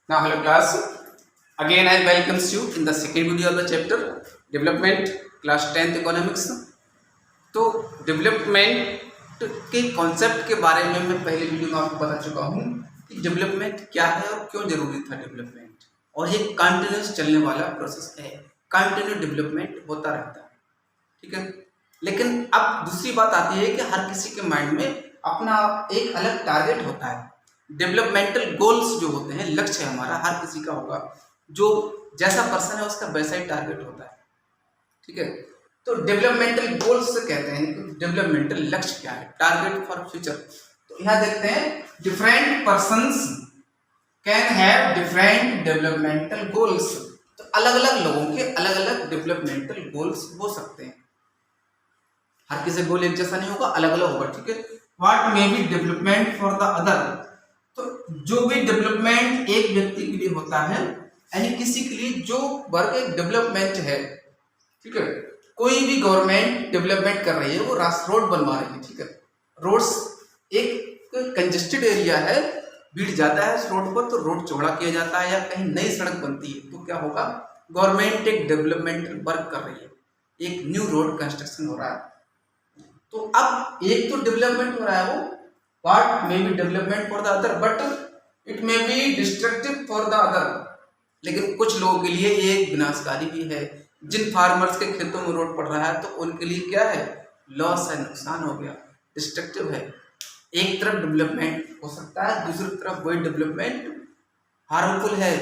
Now, hello class. Again, I welcomes you in the second video of the chapter Development, class 10th Economics. तो development के concept के बारे में मैं पहले वीडियो में आपको बता चुका हूँ कि डेवलपमेंट क्या है और क्यों जरूरी था डेवलपमेंट। और ये कंटिन्यूस चलने वाला प्रोसेस है, कंटिन्यू डेवलपमेंट होता रहता है, ठीक है। लेकिन अब दूसरी बात आती है कि हर किसी के माइंड में अपना एक अलग टारगेट होता है। डेवलपमेंटल गोल्स जो होते हैं, लक्ष्य हमारा हर किसी का होगा, जो जैसा पर्सन है उसका वैसा ही टारगेट होता है, ठीक है। तो डेवलपमेंटल गोल्स से कहते हैं कि डेवलपमेंटल लक्ष्य क्या है, टारगेट फॉर फ्यूचर। तो यहाँ देखते हैं different persons can have different developmental goals. तो अलग अलग लोगों के अलग अलग डेवलपमेंटल गोल्स हो सकते हैं। हर किसी गोल एक जैसा नहीं होगा, अलग अलग होगा, ठीक है। What may be development for the other. तो जो भी डेवलपमेंट एक व्यक्ति के लिए होता है, यानी किसी के लिए जो वर्क एक डेवलपमेंट है, ठीक है। कोई भी गवर्नमेंट डेवलपमेंट कर रही है, वो रोड बनवा रही है, ठीक है। रोड्स एक कंजेस्टेड एरिया है, भीड़ जाता है इस रोड पर, तो रोड चौड़ा किया जाता है, या कहीं नई सड़क बनती है तो क्या होगा, गवर्नमेंट एक डेवलपमेंटल वर्क कर रही है, एक न्यू रोड कंस्ट्रक्शन हो रहा है। तो अब एक तो डेवलपमेंट हो रहा है, वो what may be development for the other but it may be destructive for the other. लेकिन कुछ लोगों के लिए ये विनाशकारी भी है। जिन फार्मर्स के खेतों में रोड पड़ रहा है तो उनके लिए क्या है, लॉस है, नुकसान हो गया, डिस्ट्रक्टिव है। एक तरफ डेवलपमेंट हो सकता है, दूसरी तरफ वही डेवलपमेंट हार्मफुल है,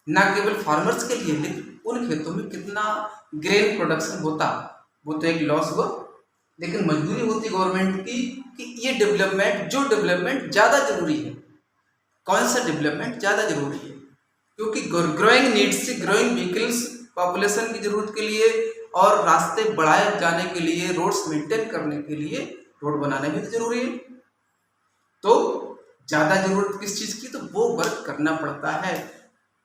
ना केवल फार्मर्स के लिए, लेकिन उन खेतों में कितना ग्रेन प्रोडक्शन होता, वो तो एक लॉस हुआ। लेकिन मजबूरी होती गवर्नमेंट की कि ये डेवलपमेंट, जो डेवलपमेंट ज़्यादा जरूरी है, कौन सा डेवलपमेंट ज़्यादा जरूरी है, क्योंकि ग्रोइंग नीड्स से, ग्रोइंग व्हीकल्स, पॉपुलेशन की जरूरत के लिए और रास्ते बढ़ाए जाने के लिए, रोड्स मेंटेन करने के लिए रोड बनाना भी तो जरूरी है। तो ज़्यादा जरूरत किस चीज़ की, तो वो वर्क करना पड़ता है।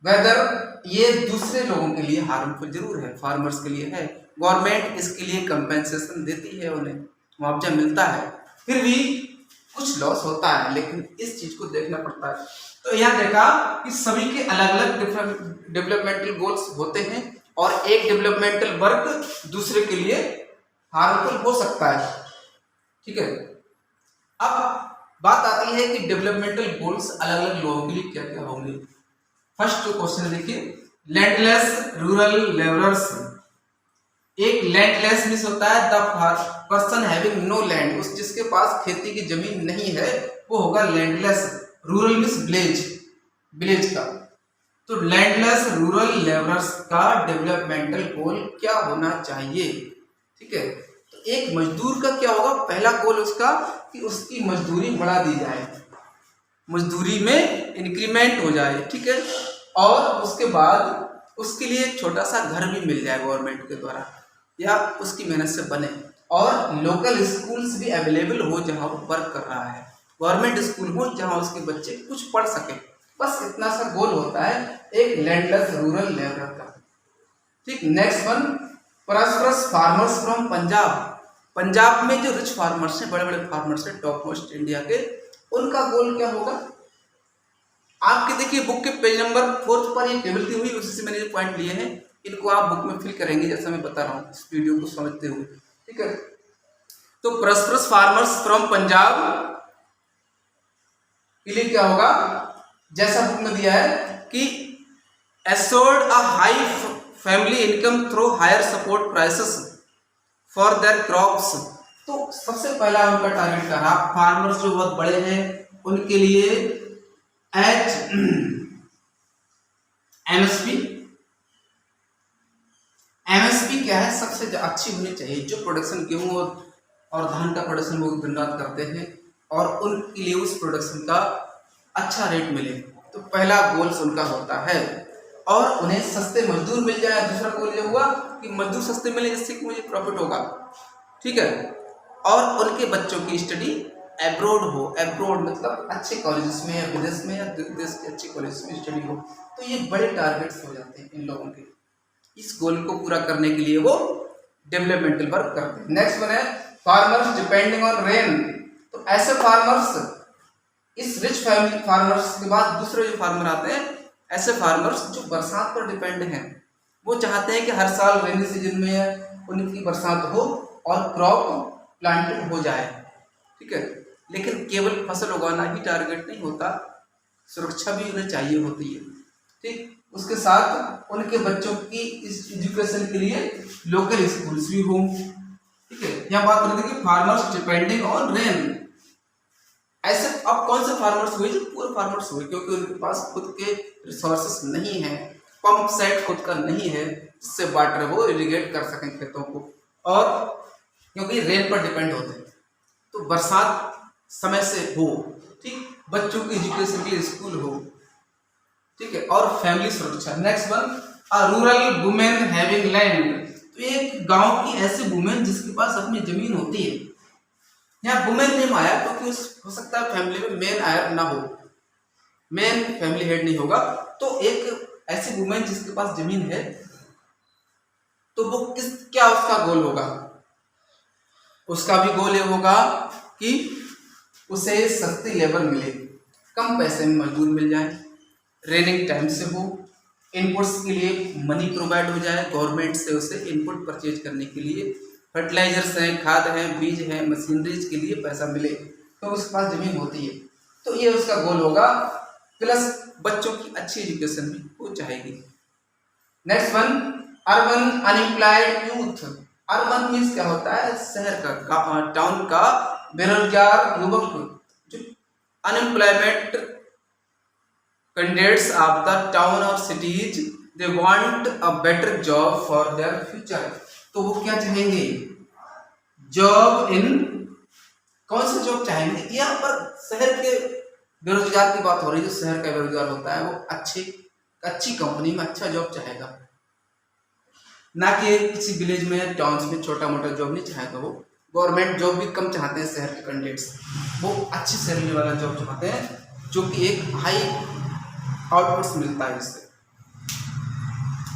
वेदर ये दूसरे लोगों के लिए हार्मफुल जरूर है, फार्मर्स के लिए है, गवर्नमेंट इसके लिए कंपेंसेशन देती है, उन्हें मुआवजा मिलता है, फिर भी कुछ लॉस होता है, लेकिन इस चीज को देखना पड़ता है। तो यहाँ देखा कि सभी के अलग अलग डिफरेंट डेवलपमेंटल गोल्स होते हैं, और एक डेवलपमेंटल वर्क दूसरे के लिए हार्मफुल हो सकता है, ठीक है। अब बात आती है कि डेवलपमेंटल गोल्स अलग अलग लोगों के लिए क्या क्या होंगे। फर्स्ट क्वेश्चन देखिए, लैंडलेस रूरल लेबरर्स। एक लैंडलेस मींस होता है the person having no land, उस जिसके पास खेती की जमीन नहीं है वो होगा landless. Rural means village, village का। तो लैंडलेस रूरल लेबरर्स का डेवलपमेंटल गोल क्या होना चाहिए, ठीक है। तो एक मजदूर का क्या होगा, पहला गोल उसका कि उसकी मजदूरी बढ़ा दी जाए, मजदूरी में इंक्रीमेंट हो जाए, ठीक है। और उसके बाद उसके लिए एक छोटा सा घर भी मिल जाए गवर्नमेंट के द्वारा, या उसकी मेहनत से बने, और लोकल स्कूल्स भी अवेलेबल हो जहां वो वर्क कर रहा है, गवर्नमेंट स्कूल हो जहां उसके बच्चे कुछ पढ़ सके। बस इतना सा गोल होता है एक लैंडलेस रूरल लेबरर का, ठीक। Next one, prosperous farmers from Punjab. Punjab में जो रिच फार्मर्स हैं, बड़े बड़े फार्मर्स हैं, टॉप मोस्ट इंडिया के, उनका गोल क्या होगा। आपके देखिए बुक के पेज नंबर 4 पर ये टेबल दी हुई, उसी से मैंने जो पॉइंट लिए हैं, इनको आप बुक में फिल करेंगे जैसा मैं बता रहा हूँ इस वीडियो को समझते हुए, ठीक है। तो प्रॉस्परस फार्मर्स फ्रॉम पंजाब के लिए क्या होगा, जैसा बुक में दिया है कि assured a high family income through higher support prices for their crops. तो सबसे पहला उनका टारगेट रहा, फार्मर्स जो बहुत बड़े हैं उनके लिए एमएसपी। एमएसपी क्या है, सबसे अच्छी होनी चाहिए, जो प्रोडक्शन गेहूं और धान का प्रोडक्शन वो दिन रात करते हैं, और उनके लिए उस प्रोडक्शन का अच्छा रेट मिले, तो पहला गोल्स उनका होता है। और उन्हें सस्ते मजदूर मिल जाए, दूसरा गोल ये हुआ कि मजदूर सस्ते मिले जिससे कि मुझे प्रॉफिट होगा, ठीक है। और उनके बच्चों की स्टडी एब्रोड हो, एब्रोड मतलब अच्छे कॉलेजेस में या विदेश में या देश के अच्छे कॉलेजेस में स्टडी हो। तो ये बड़े टारगेट्स हो जाते हैं इन लोगों के, इस गोल को पूरा करने के लिए वो डेवलपमेंटल वर्क करते हैं। नेक्स्ट वन है फार्मर्स डिपेंडिंग ऑन रेन। तो ऐसे फार्मर्स, इस रिच फैमिली फार्मर्स के बाद दूसरे जो फार्मर आते हैं ऐसे फार्मर्स जो बरसात पर डिपेंड हैं, वो चाहते हैं कि हर साल रेनी सीजन में उनकी बरसात हो और क्रॉप प्लांटेड हो जाए, ठीक है। लेकिन केवल फसल उगाना ही टारगेट नहीं होता, सुरक्षा भी उन्हें चाहिए होती है, ठीक। उसके साथ उनके बच्चों की इस एजुकेशन के लिए लोकल स्कूल्स भी हों, ठीक है। यहाँ बात करते हैं कि फार्मर्स डिपेंडिंग ऑन रेन। ऐसे अब कौन से फार्मर्स हुए? जो पूरे फार्मर्स हुए, क्योंकि उनके पास खुद के रिसोर्सेस नहीं है, पंप सेट खुद का नहीं है जिससे वाटर वो इरिगेट कर सकें खेतों को, और क्योंकि रेन पर डिपेंड होते हैं। तो बरसात समय से हो, ठीक, बच्चों की एजुकेशन के लिए स्कूल हो, ठीक है, और फैमिली सुरक्षा। Next one, a rural women having land. तो एक गांव की ऐसी वुमेन जिसके पास अपनी जमीन होती है। यहाँ वुमेन नेम आया क्योंकि हो सकता है फैमिली में मेन आयर ना हो, मेन फैमिली हेड नहीं होगा, तो एक ऐसी वुमेन जिसके पास जमीन है, तो वो क्या उसका गोल होगा? उसका भी गोल ये होगा कि उसे सस्ती लेबर मिले, कम पैसे में मजदूर मिल जाए, रेनिंग टाइम से हो, इनपुट्स के लिए मनी प्रोवाइड हो जाए गवर्नमेंट से, उसे इनपुट परचेज करने के लिए फर्टिलाइजर्स हैं, खाद हैं, बीज हैं, मशीनरीज के लिए पैसा मिले, तो उसके पास जमीन होती है, तो ये उसका गोल होगा। प्लस बच्चों की अच्छी एजुकेशन भी हो जाएगी। Next one, urban unemployed youth. Urban means क्या होता है? शहर का, टाउन का बेरोजगार युवक, जो unemployment candidates of the town और cities, they want a better job for their future. तो वो क्या चाहेंगे? जॉब इन, कौन सा जॉब चाहेंगे? यहाँ पर शहर के बेरोजगार की बात हो रही है। जो शहर का बेरोजगार होता है वो अच्छी कंपनी में अच्छा जॉब चाहेगा, ना कि किसी विलेज में, टाउन्स में छोटा मोटा जॉब नहीं चाहेगा। वो गवर्नमेंट जॉब भी कम चाहते हैं शहर के कैंडिडेट्स, वो अच्छी सैलरी वाला जॉब चाहते हैं जो कि एक हाई आउटपुट्स मिलता है इससे।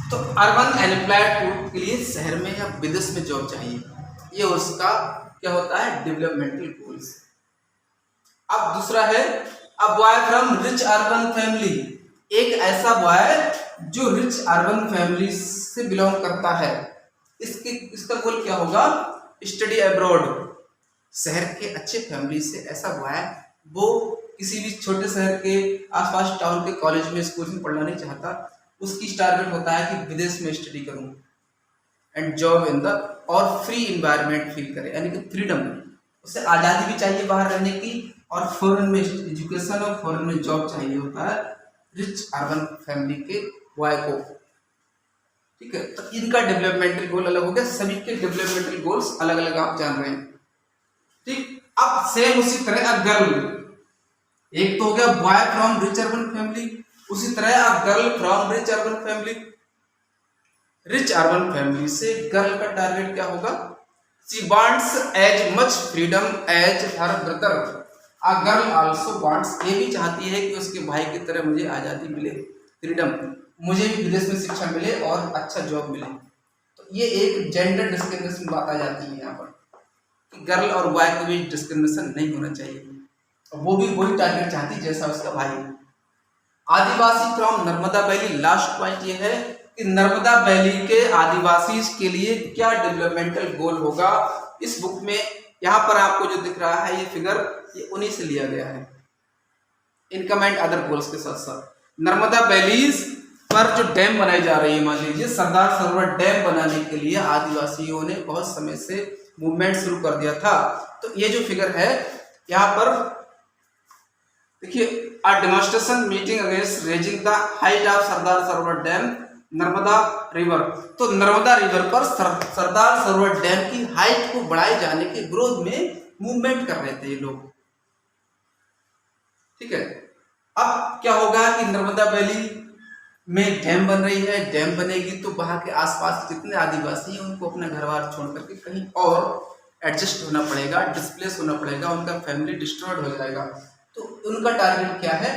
तो अर्बन अनएम्प्लॉयड के लिए शहर में या विदेश में जॉब चाहिए, ये उसका क्या होता है? Developmental goals. अब दूसरा है, a boy from rich urban family. एक ऐसा बॉय जो रिच अर्बन फैमिली से बिलोंग करता है, इसका गोल क्या होगा? Study abroad. शहर के अच्छे फैमिली से ऐसा बॉय, वो किसी भी छोटे शहर के आसपास टाउन के कॉलेज में, स्कूल में पढ़ना नहीं चाहता। उसकी टारगेट होता है कि विदेश में स्टडी करूं एंड जॉब इन द, और फ्री इन्वायरमेंट फील करे, यानी कि फ्रीडम, उसे आज़ादी भी चाहिए बाहर रहने की, और फॉरेन में एजुकेशन और फॉरेन में जॉब चाहिए होता है रिच अर्बन फैमिली के बॉय को, ठीक है। तो इनका डेवलपमेंटल गोल अलग हो गया, सभी के डेवलपमेंटल गोल्स अलग अलग आप जान रहे हैं, ठीक। अब सेम उसी तरह अ गर्ल, एक तो हो गया boy from rich urban family, उसी तरह a girl from rich urban family. Rich urban family से गर्ल का टारगेट क्या होगा? She wants as much freedom as her brother. A girl also wants, ये भी चाहती है कि उसके भाई की तरह मुझे आज़ादी मिले, फ्रीडम, मुझे भी विदेश में शिक्षा मिले और अच्छा जॉब मिले। तो ये एक जेंडर डिस्क्रिमिनेशन बात आ जाती है यहाँ पर, कि गर्ल और बॉय के बीच डिस्क्रिमिनेशन नहीं होना चाहिए, और वो भी वही टारगेट चाहती जैसा उसका भाई। Adivasi from Narmada valley. Last point ये है कि नर्मदा वैली के आदिवासी के लिए क्या डेवलपमेंटल गोल होगा। इस बुक में यहाँ पर आपको जो दिख रहा है ये फिगर, ये उन्हीं से लिया गया है, इनकम एंड अदर गोल्स के साथ साथ। नर्मदा वैलीज पर जो डैम बनाई जा रही है, मान लीजिए सरदार सरोवर डैम बनाने के लिए आदिवासियों ने बहुत समय से मूवमेंट शुरू कर दिया था। तो ये जो फिगर है यहाँ पर देखिए, a demonstration meeting against raising the height of Sardar Sarovar dam Narmada river. तो नर्मदा रिवर पर सरदार सरोवर डैम की हाइट को बढ़ाए जाने के विरोध में मूवमेंट कर रहे थे ये लोग, ठीक है। अब क्या होगा कि नर्मदा वैली में डैम बन रही है, डैम बनेगी तो वहां के आसपास जितने आदिवासी हैं उनको अपना घर बार छोड़ करके कहीं और एडजस्ट होना पड़ेगा, डिस्प्लेस होना पड़ेगा, उनका फैमिली डिस्ट्रॉयड हो जाएगा। तो उनका टारगेट क्या है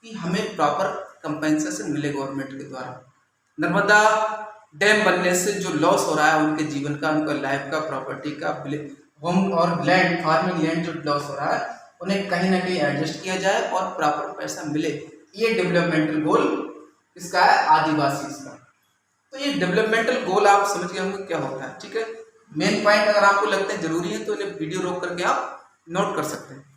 कि हमें प्रॉपर कंपेंसेशन मिले गवर्नमेंट के द्वारा। नर्मदा डैम बनने से जो लॉस हो रहा है उनके जीवन का, उनका लाइफ का, प्रॉपर्टी का, होम और लैंड, फार्मिंग लैंड जो लॉस हो रहा है, उन्हें कहीं ना कहीं एडजस्ट किया जाए और प्रॉपर पैसा मिले। ये डेवलपमेंटल गोल इसका है आदिवासी इसका। तो ये डेवलपमेंटल गोल आप समझ गए होंगे क्या होता है, ठीक है। मेन पॉइंट अगर आपको लगता है जरूरी है तो इन्हें वीडियो रोक करके आप नोट कर सकते हैं।